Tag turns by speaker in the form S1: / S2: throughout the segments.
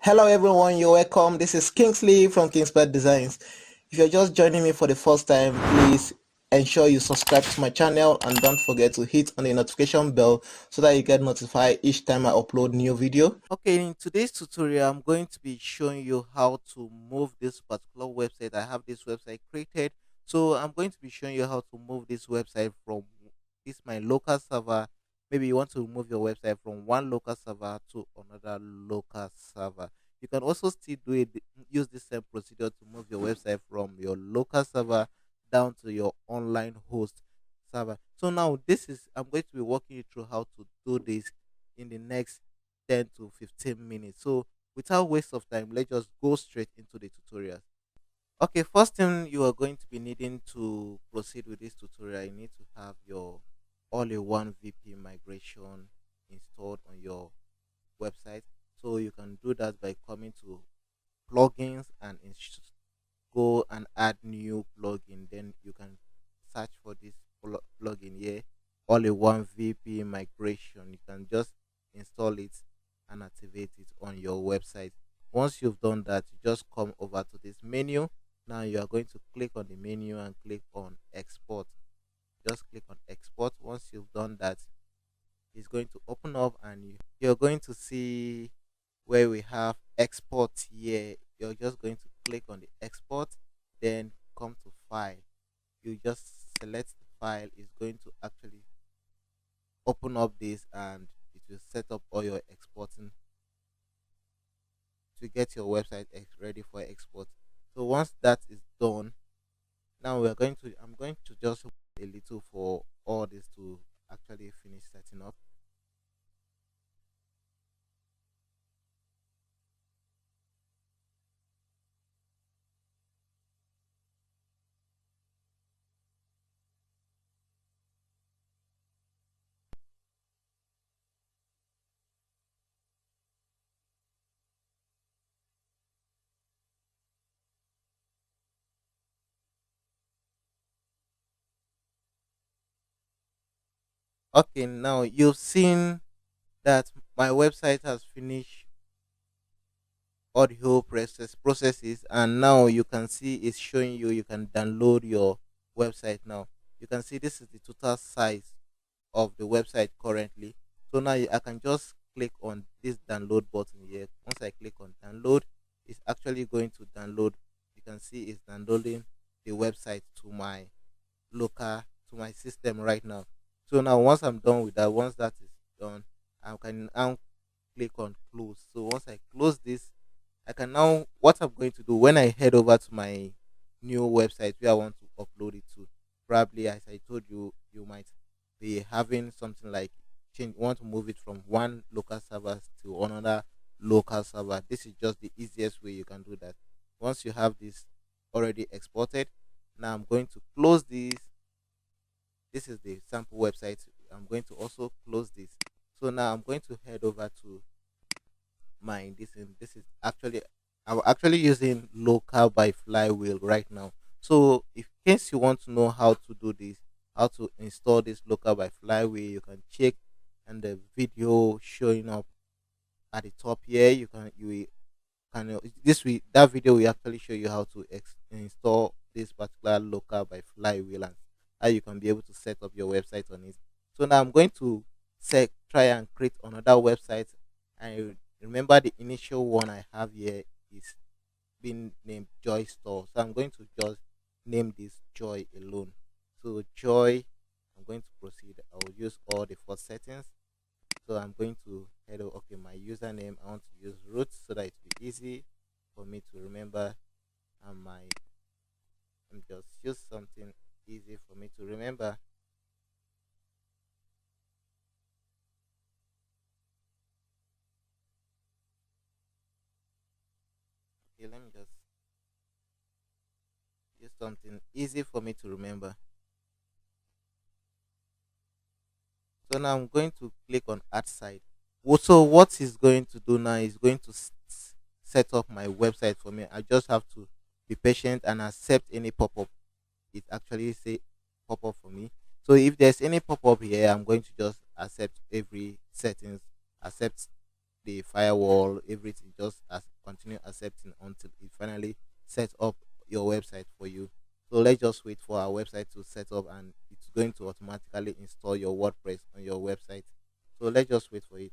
S1: Hello everyone, you're welcome. This is Kingsley from KingspetDesigns. If you're just joining me for the first time, please ensure you subscribe to my channel and don't forget to hit on the notification bell so that you get notified each time I upload new video. Okay, in today's tutorial, I'm going to be showing you how to move this particular website. I have this website created, so I'm going to be showing you how to move this website from this my local server. Maybe you want to move your website from one local server to another local server. You can also still do it, use the same procedure to move your website from your local server down to your online host server. So now I'm going to be walking you through how to do this in the next 10 to 15 minutes. So without waste of time, let's just go straight into the tutorial. Okay, first thing you are going to be needing to proceed with this tutorial, you need to have your all-in-one VP migration installed on your website. So you can do that by coming to plugins and go and add new plugin. Then you can search for this plugin here, all-in-one VP migration. You can just install it and activate it on your website. Once you've done that, you just come over to this menu. Now you are going to click on the menu and click on export. Just click on export. Once you've done that, it's going to open up and you're going to see where we have export here. You're just going to click on the export, then come to file. You just select the file. It's going to actually open up this and it will set up all your exporting to get your website ready for export. So once that is done, now I'm going to just wait a little for all this to actually finish setting up. Okay, now you've seen that my website has finished all the whole processes, and now you can see it's showing you can download your website. Now you can see this is the total size of the website currently. So now I can just click on this download button here. Once I click on download, it's actually going to download. You can see it's downloading the website to my local to my system right now. So now once I'm done with that, once that is done, I can now click on close. So once I close this, I can now, what I'm going to do when I head over to my new website where I want to upload it to, probably as I told you, you might be having something like want to move it from one local server to another local server. This is just the easiest way you can do that. Once you have this already exported, now I'm going to close this. This is the sample website. I'm going to also close this. So now I'm going to head over to mine. This is actually, I'm actually using local by flywheel right now. So if in case you want to know how to do this, how to install this local by flywheel, you can check and the video showing up at the top here. You can this will that video will actually show you how to install this particular local by flywheel and how you can be able to set up your website on it. So now I'm going to try and create another website. I remember the initial one I have here is being named Joy Store. So I'm going to just name this Joy alone. So Joy, I'm going to proceed. I will use all the first settings. So I'm going to head over. Okay, my username, I want to use root so that it will be easy for me to remember. And I'm just use something easy for me to remember. Okay, let me just use something easy for me to remember. So now I'm going to click on add site. So what he's going to do now is going to set up my website for me. I just have to be patient and accept any pop-up. It actually say pop-up for me. So if there's any pop-up here, I'm going to just accept every settings, accept the firewall, everything, just continue accepting until it finally sets up your website for you. So let's just wait for our website to set up, and it's going to automatically install your WordPress on your website. So let's just wait for it.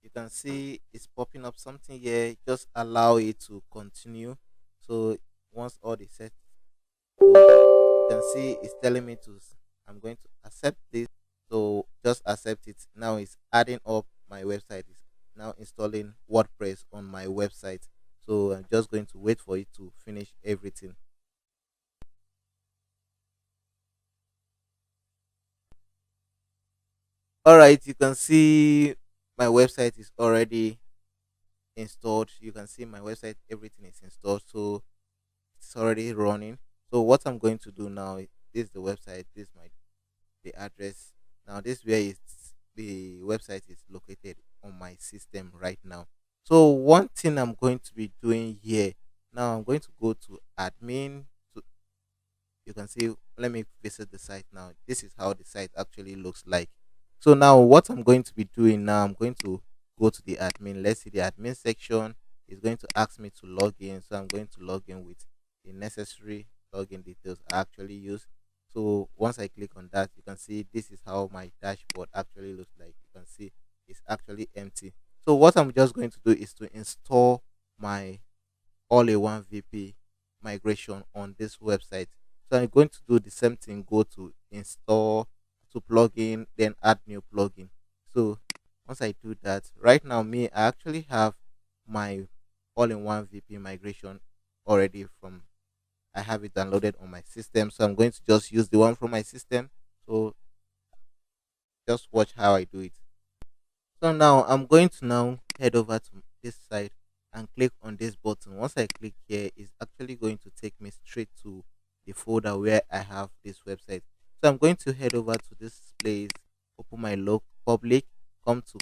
S1: You can see it's popping up something here. Just allow it to continue. So once all the set, so you can see it's telling me to. I'm going to accept this. So just accept it. Now it's adding up my website. It's now installing WordPress on my website. So I'm just going to wait for it to finish everything. All right, you can see my website is already installed. You can see my website, everything is installed. So it's already running. So what I'm going to do now is the website. This is my the address. Now this is where the website is located on my system right now. So one thing I'm going to be doing here now, I'm going to go to admin. So you can see, let me visit the site now. This is how the site actually looks like. So now what I'm going to be doing now, I'm going to go to the admin. Let's see the admin section. Is going to ask me to log in, so I'm going to log in with the necessary login details I actually use. So once I click on that, you can see this is how my dashboard actually looks like. You can see it's actually empty. So what I'm just going to do is to install my all-in-one VP migration on this website. So I'm going to do the same thing. Go to install, to plugin, then add new plugin. So once I do that, right now I actually have my all-in-one VP migration already from. I have it downloaded on my system, so I'm going to just use the one from my system. So just watch how I do it. So now I'm going to now head over to this side and click on this button. Once I click here, it's actually going to take me straight to the folder where I have this website. So I'm going to head over to this place, open my log public, come to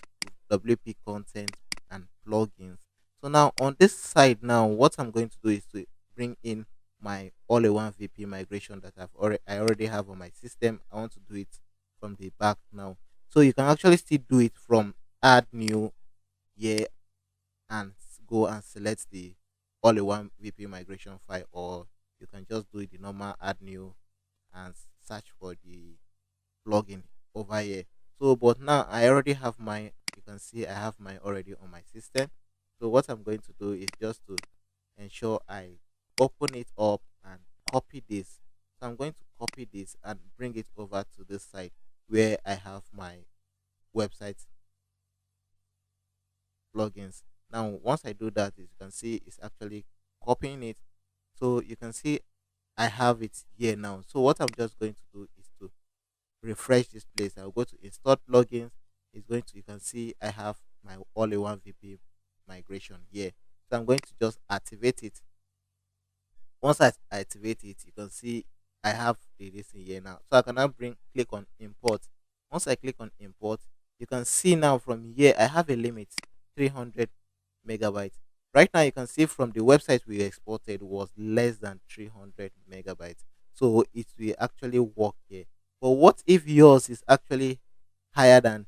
S1: WP content and plugins. So now on this side now, what I'm going to do is to bring in my all-in-one VP migration that I already have on my system. I want to do it from the back now. So you can actually still do it from add new here and go and select the all-in-one VP migration file, or you can just do the normal add new and search for the plugin over here. So but now I already have my, you can see I have my already on my system. So what I'm going to do is just to ensure I open it up and copy this. So I'm going to copy this and bring it over to this side where I have my website plugins. Now once I do that, as you can see it's actually copying it. So you can see I have it here now. So what I'm just going to do is to refresh this place. I'll go to install plugins. It's going to, you can see I have my all-in-one VP migration here. So I'm going to just activate it. Once I activate it, you can see I have the this in here now. So I can now click on import. Once I click on import, you can see now from here I have a limit 300 megabytes. Right now you can see from the website we exported was less than 300 megabytes. So it will actually work here. But what if yours is actually higher than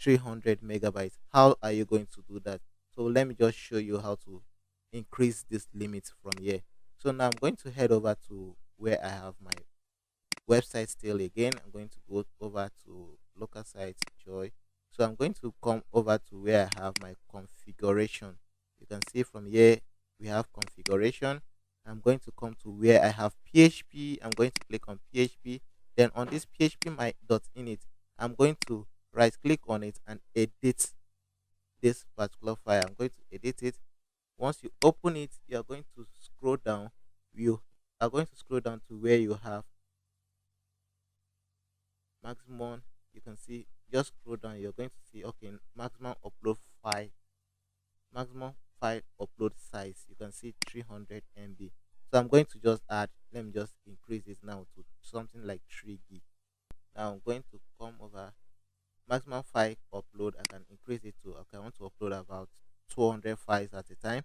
S1: 300 megabytes? How are you going to do that? So let me just show you how to increase this limit from here. So now I'm going to head over to where I have my website still again. I'm going to go over to local sites joy. So I'm going to come over to where I have my configuration. You can see from here we have configuration. I'm going to come to where I have PHP. I'm going to click on PHP. Then on this PHP my .init, I'm going to right click on it and edit this particular file. I'm going to edit it. Once you open it, you are going to scroll down. You are going to scroll down to where you have maximum. You can see, just scroll down, you're going to see, okay, maximum upload file, maximum file upload size. You can see 300 MB. So I'm going to just add, let me just increase it now to something like 3 gig. Now I'm going to come over maximum file upload. I can increase it to, okay, I want to upload about 200 files at a time.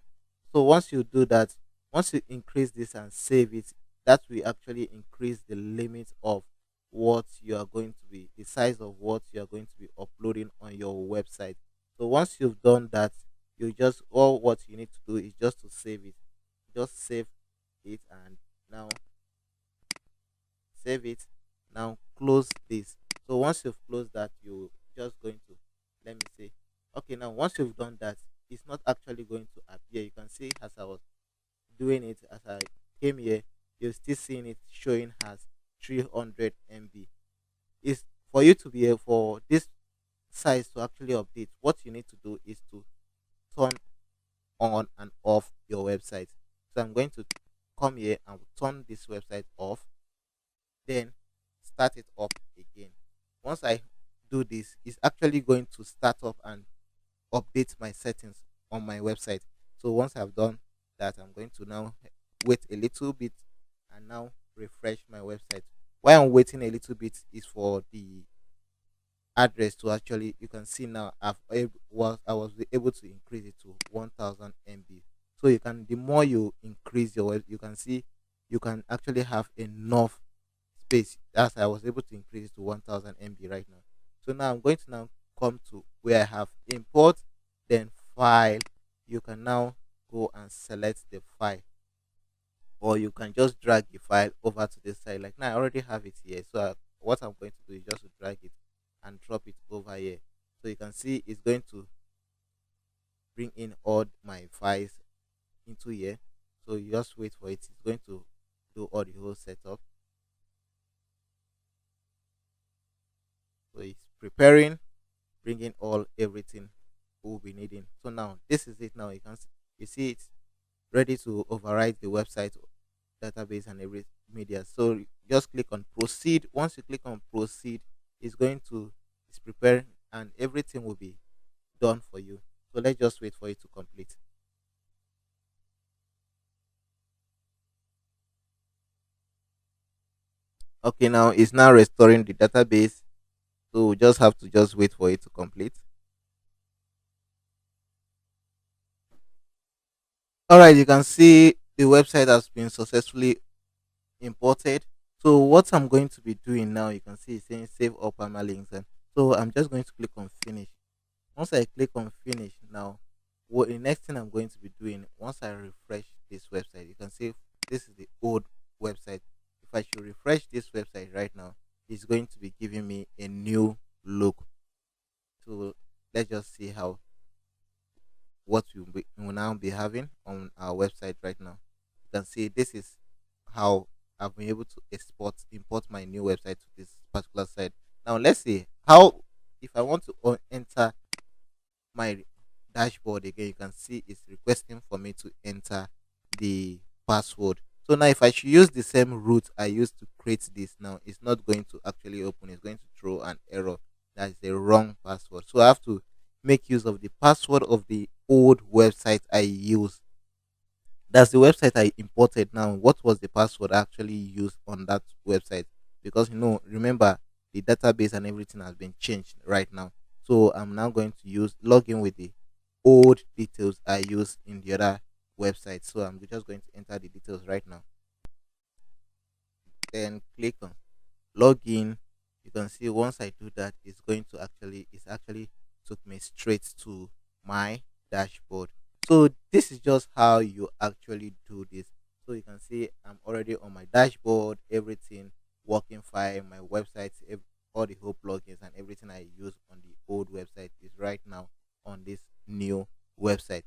S1: So once you do that, once you increase this and save it, that will actually increase the limit of what you are going to be, the size of what you are going to be uploading on your website. So once you've done that, You just, all what you need to do is just to save it. Just save it, and now save it. Now close this. So once you've closed that, you just going to, let me say, okay, now once you've done that, it's not actually going to appear. You can see as I was doing it, as I came here, you're still seeing it showing as 300 MB. Is for you to be able, for this size to actually update, what you need to do is to turn on and off your website. So I'm going to come here and turn this website off, then start it up again. Once I do this, it's actually going to start up and update my settings on my website. So once I've done that, I'm going to now wait a little bit and now refresh my website. While I'm waiting a little bit is for the address to actually, you can see now I was able to increase it to 1000 MB. So you can, the more you increase your web, you can see you can actually have enough space. As I was able to increase it to 1000 MB right now. So now I'm going to now come to where I have import, then file. You can now go and select the file, or you can just drag the file over to this side. Like now I already have it here, so what I'm going to do is just to drag it and drop it over here. So you can see it's going to bring in all my files into here. So you just wait for it. It's going to do all the whole setup. So it's preparing, bringing all everything we'll be needing. So now this is it. Now you can you see it's ready to override the website database and every media. So just click on proceed. Once you click on proceed, it's going to, it's preparing and everything will be done for you. So let's just wait for it to complete. Okay, now it's now restoring the database. So we just have to just wait for it to complete. All right, you can see the website has been successfully imported. So what I'm going to be doing now, you can see it's saying save all permalinks, and so I'm just going to click on finish. Once I click on finish, now what the next thing I'm going to be doing, once I refresh this website, you can see this is the old website. If I should refresh this website right now, it's going to be giving me a new look. So let's just see how, what we will now be having on our website right now. You can see this is how I've been able to import my new website to this particular site. Now let's see how, if I want to enter my dashboard again, you can see it's requesting for me to enter the password. So now if I should use the same route I used to create this, now it's not going to actually open. It's going to throw an error. That is the wrong password. So I have to make use of the password of the old website I used. That's the website I imported. Now what was the password I actually used on that website? Because remember, the database and everything has been changed right now. So I'm now going to use login with the old details I used in the other website. So I'm just going to enter the details right now, then click on login. You can see once I do that, it's actually took me straight to my dashboard. So this is just how you actually do this. So you can see I'm already on my dashboard, everything working fine. My website, all the whole plugins and everything I use on the old website is right now on this new website.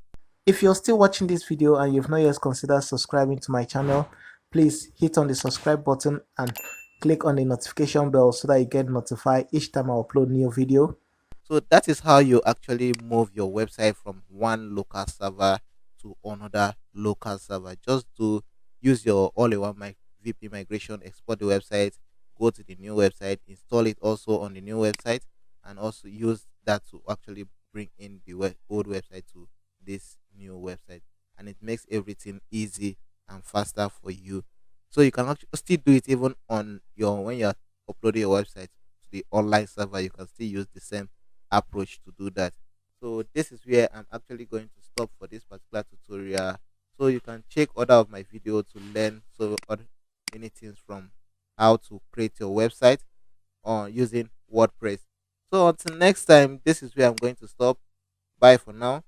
S2: If you're still watching this video and you've not yet considered subscribing to my channel, please hit on the subscribe button and click on the notification bell so that you get notified each time I upload new video.
S1: So that is how you actually move your website from one local server to another local server. Just to use your all-in-one VP migration, export the website, go to the new website, install it also on the new website, and also use that to actually bring in the old website to this new website. And it makes everything easy and faster for you. So you can actually still do it even on your, when you're uploading your website to the online server. You can still use the same approach to do that. So this is where I'm actually going to stop for this particular tutorial. So you can check other of my video to learn so other many things from how to create your website or using WordPress. So until next time, this is where I'm going to stop. Bye for now.